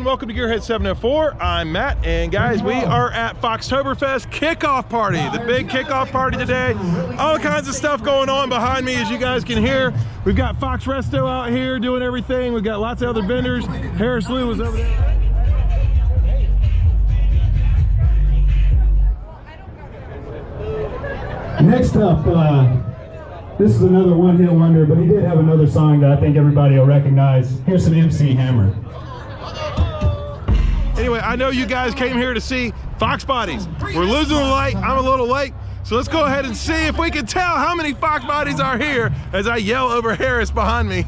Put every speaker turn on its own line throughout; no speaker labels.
Welcome to Gearhead 704. I'm Matt, and guys, we are at Foxtoberfest kickoff party, the big kickoff party today. All kinds of stuff going on behind me, as you guys can hear. We've got Fox Resto out here doing everything. We've got lots of other vendors. Harris Lou was over there.
Next up, this is another one-hit wonder, but he did have another song that I think everybody will recognize. Here's some MC Hammer.
Anyway, I know you guys came here to see Fox Bodies. We're losing the light. I'm a little late. So let's go ahead and see if we can tell how many Fox Bodies are here as I yell over Harris behind me.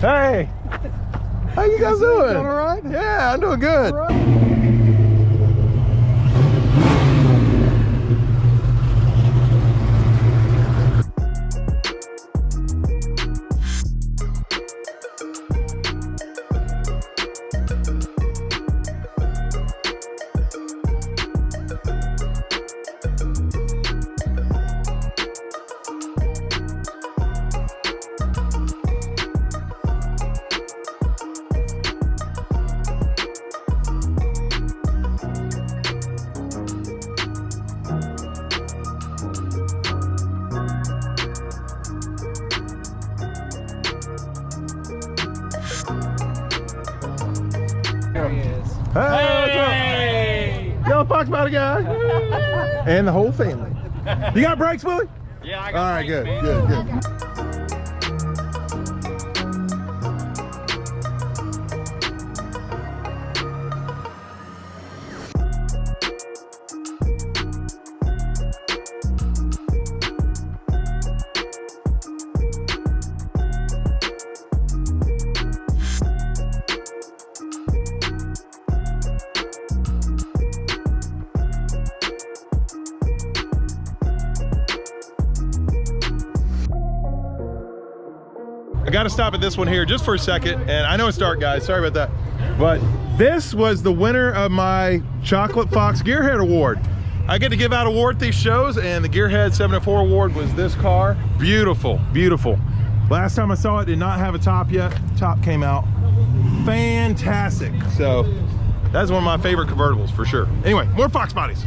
Hey, how you guys doing? All right? Yeah, I'm doing good. Hey! Yo, Fox Body guy. And the whole family. You got brakes, Willie?
Yeah, I got
all right,
brakes,
good,
man.
good. I got to stop at this one here just for a second, and I know it's dark, guys, sorry about that, but this was the winner of my Chocolate Fox Gearhead Award. I get to give out awards at these shows, and the Gearhead 704 award was this car. Beautiful, beautiful. Last time I saw it, did not have a top yet. Top came out fantastic. So that's one of my favorite convertibles for sure. Anyway, more Fox Bodies.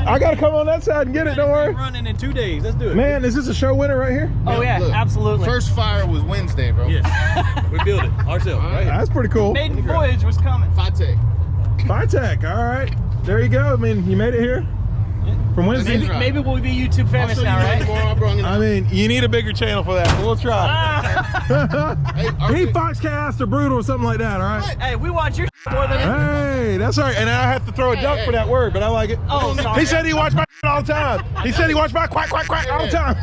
I gotta come on that side and get it, don't worry.
Running in 2 days, let's do it.
Man, is this a show winner right here?
Oh yeah, look, absolutely.
First fire was Wednesday, bro.
Yes. We built it ourselves. Right.
That's pretty cool.
Maiden voyage was coming.
Tech.
Tech, all right. There you go. I mean, you made it here from Wednesday.
Maybe we'll be YouTube famous now, right?
I mean, you need a bigger channel for that. We'll try. Hey, Foxcast or Brutal or something like that, all right?
Hey, we watch your more than
Hey, that's all right. And I have to throw a duck for that word, but I like it.
Oh, sorry.
He said he watched my all the time. He said he watched my quack, quack, quack all the time.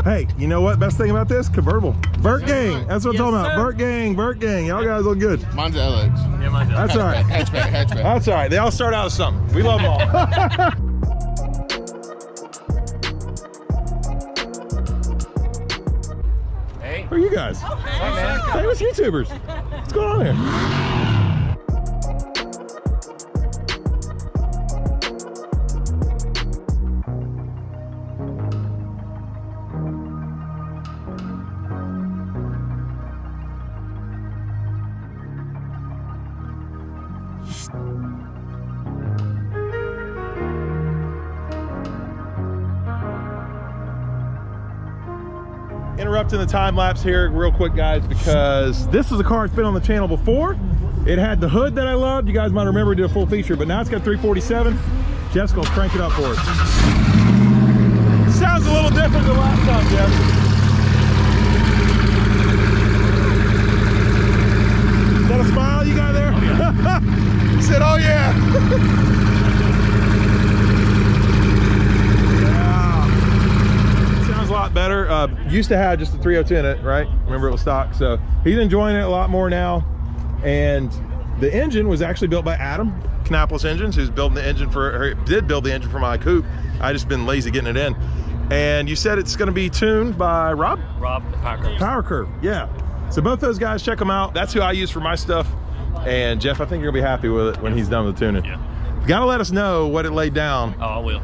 Hey, you know what? Best thing about this? Convertible. Vert Gang. That's what I'm talking about. Vert Gang, Vert Gang. Y'all guys look good.
Mine's LX.
Yeah, mine's LX.
That's all right.
Hatchback.
That's all right. They all start out as something. We love them all.
Hey.
Who are you guys?
Hey, man.
Famous YouTubers. What's going on here? In a interrupting the time lapse here real quick, guys, because this is a car that's been on the channel before. It had the hood that I loved. You guys might remember we did a full feature, but now it's got 347. Jeff's gonna crank it up for us. Sounds a little different than last time, Jeff. Is that a smile you got there? Oh, yeah. He said, oh yeah. A lot better. Used to have just the 302 in it, right? Remember, it was stock. So he's enjoying it a lot more now. And the engine was actually built by Adam Knapples Engines, who's building the engine for, or did build the engine for my coupe. I just been lazy getting it in. And you said it's going to be tuned by Rob?
Rob, the
Power Curve, yeah. So both those guys, check them out. That's who I use for my stuff. And Jeff, I think you're gonna be happy with it when he's done with the tuning. Yeah. You gotta let us know what it laid down.
Oh, I will.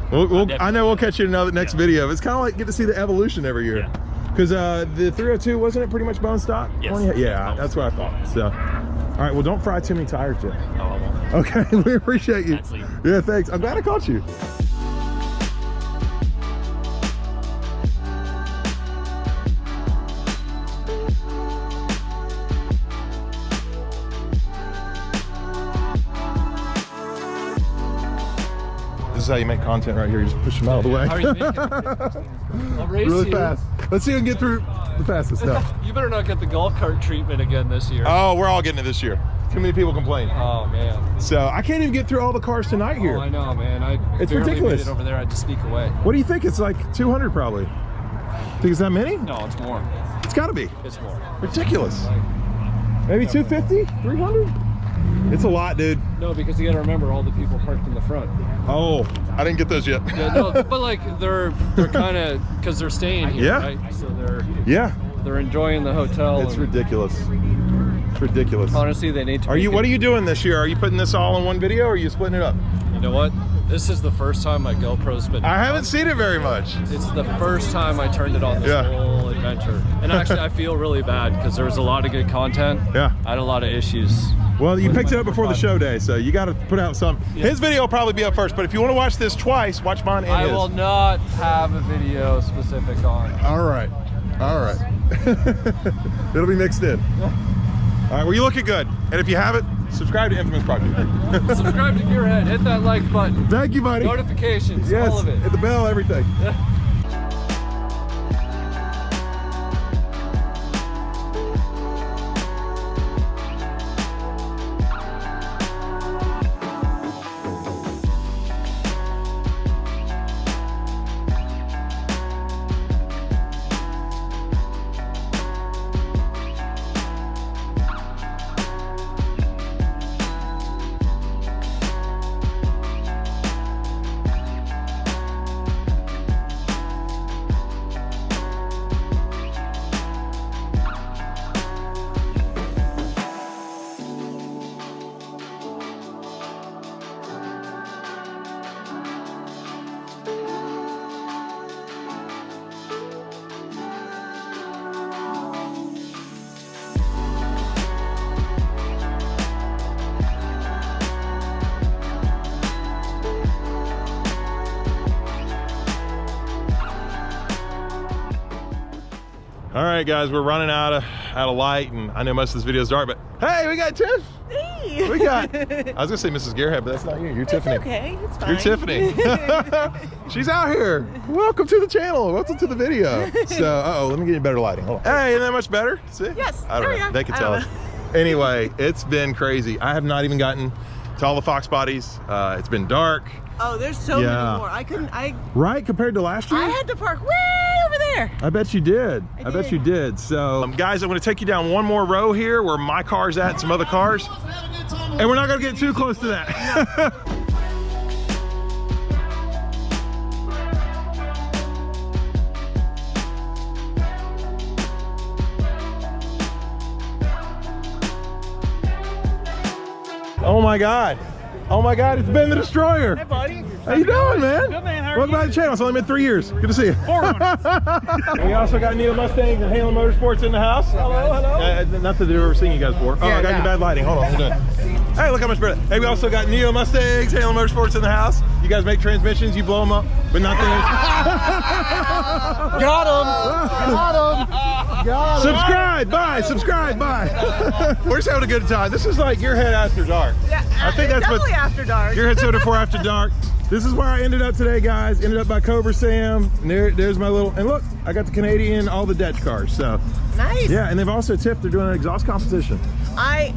I know we'll catch you in another next video. It's kind of like get to see the evolution every year. Because the 302, wasn't it pretty much bone stock?
Yes.
Yeah, that's what I thought. So, all right, well, don't fry too many tires, Jeff.
Oh, I won't.
Okay, we appreciate you. Yeah, thanks. I'm glad I caught you. This is how you make content right here. You just push them out of the way.
How are you making I'll race
really
you.
fast. Let's see who can get through the fastest stuff.
You better not get the golf cart treatment again this year.
Oh, we're all getting it this year. Too many people complain.
Oh man.
So I can't even get through all the cars tonight here.
Oh, I know, man.
It's
barely
ridiculous.
made it over there. I had to sneak away.
What do you think? It's like 200 probably. Think it's that many?
No, it's more.
It's got to be.
It's more.
Ridiculous. Maybe 250, 300. It's a lot, dude.
No, because you got to remember all the people parked in the front.
Oh, I didn't get those yet.
Yeah, no, but like they're kind of because they're staying here,
Yeah.
right? So they're enjoying the hotel.
It's ridiculous. It's ridiculous.
Honestly, they need to.
What are you doing this year? Are you putting this all in one video, or are you splitting it up?
You know what? This is the first time my GoPro's been.
I haven't seen it very much.
It's the first time I turned it on this whole adventure, and actually I feel really bad because there was a lot of good content.
Yeah.
I had a lot of issues.
Well, you picked it up before the show day, so you got to put out some. Yeah. His video will probably be up first, but if you want to watch this twice, watch mine and his.
I will not have a video specific on.
All right. All right. It'll be mixed in. All right, well, you looking good. And if you haven't, subscribe to Infamous Project.
Subscribe to Gearhead. Hit that like button.
Thank you, buddy.
Notifications,
yes,
all of it.
Hit the bell, everything. All right, guys, we're running out of light, and I know most of this video is dark, but hey, we got Tiff.
Hey.
We got. I was gonna say Mrs. Gearhead, but that's not you. You're Tiffany.
Okay, it's fine.
You're Tiffany. She's out here. Welcome to the channel. Welcome to the video. So, let me get you better lighting. Hold on. Hey, isn't that much better? See?
Yes.
I don't know. They can tell us. Anyway, it's been crazy. I have not even gotten to all the Fox bodies. It's been dark.
Oh, there's so many more.
Right, compared to last year?
I had to park way over there.
I bet you did. I bet you did. So, guys, I'm going to take you down one more row here where my car's at and some other cars. And we're not going to get too close to that. Oh my God. Oh my God, it's Ben the Destroyer.
Hey buddy.
How you doing, man?
Good, man. How are
Welcome
you?
back to the channel. It's only been 3 years. Good to see you.
4 months.
We also got Neil Mustangs and Halo Motorsports in the house.
Hello, hello.
Not that they've ever seen you guys before. Oh, I got you bad lighting. Hold on. Hey, look how much better. Hey, we also got Neo Mustangs, Halo Motorsports in the house. You guys make transmissions, you blow them up. but not the
Got him. Got him.
Subscribe, bye. We're just having a good time. This is like Gearhead After Dark.
Yeah,
I think that's
definitely
what
after dark.
Gearhead 74 After Dark. This is where I ended up today, guys. Ended up by Cobra Sam. And there's my little, and look, I got the Canadian, all the Dutch cars. So
Nice.
yeah, and they've also tipped. They're doing an exhaust competition.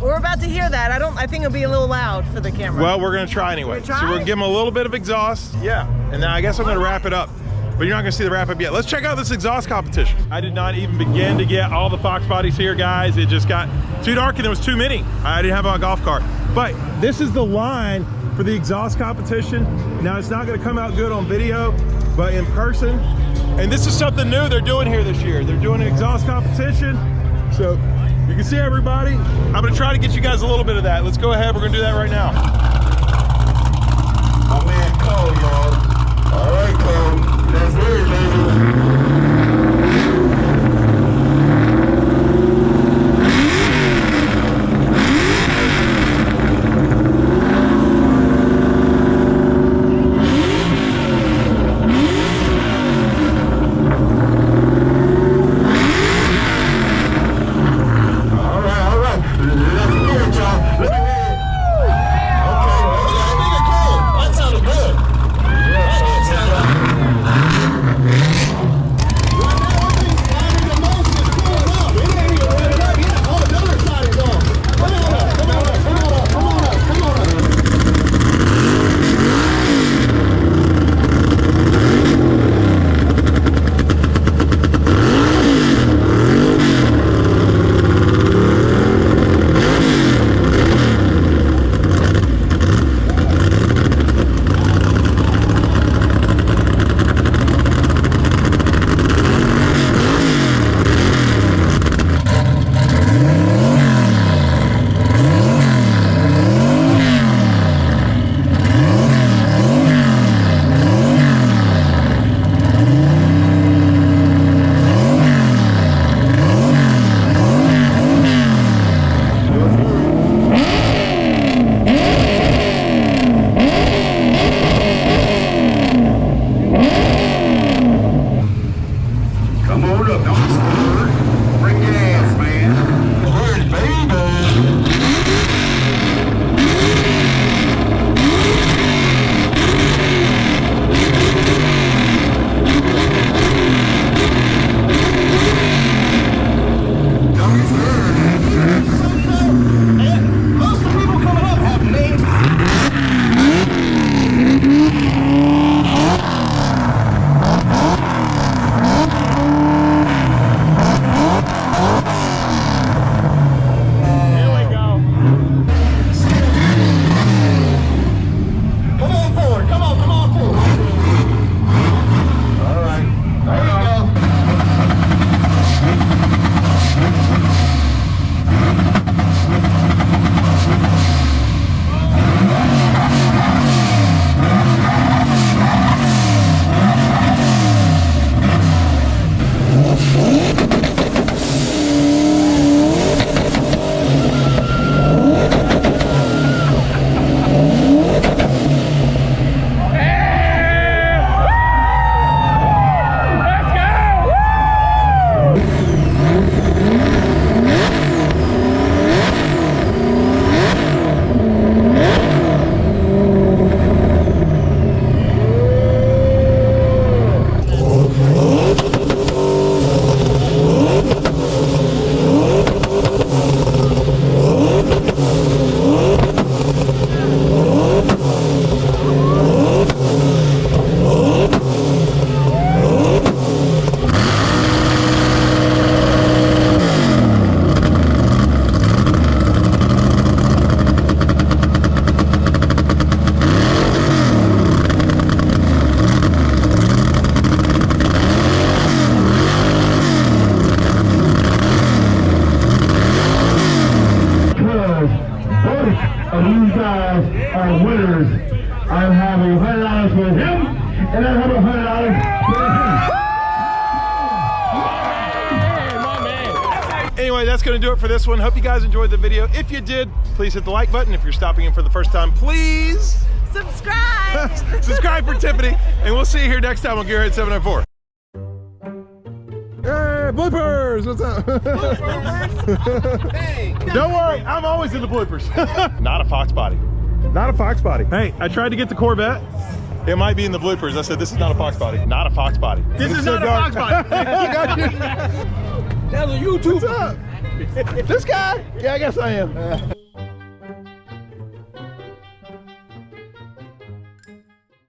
We're about to hear that. I think it'll be a little loud for the camera.
Well, we're gonna try anyway.
We're gonna
So we're
try?
gonna give them a little bit of exhaust. Yeah, and then I guess I'm gonna wrap it up. But you're not gonna see the wrap up yet. Let's check out this exhaust competition. I did not even begin to get all the Fox bodies here, guys. It just got too dark and there was too many. I didn't have my golf cart. But this is the line for the exhaust competition. Now it's not gonna come out good on video, but in person. And this is something new they're doing here this year. They're doing an exhaust competition. So you can see everybody. I'm gonna try to get you guys a little bit of that. Let's go ahead, we're gonna do that right now.
My man Cole, y'all. All right, Cole. That's it, baby. are winners. I'm having $100 for him, and I'm having $100 for him.
Anyway, that's going to do it for this one. Hope you guys enjoyed the video. If you did, please hit the like button. If you're stopping in for the first time, please
Subscribe.
Subscribe for Tiffany, and we'll see you here next time on Gearhead 704. Hey, bloopers! What's up? Don't worry, I'm always in the bloopers. Not a FoxBody. Not a FoxBody. Hey, I tried to get the Corvette. It might be in the bloopers. I said, this is not a FoxBody. Not a FoxBody.
This is not a FoxBody. That's a YouTube.
What's up? This guy? Yeah, I guess I am.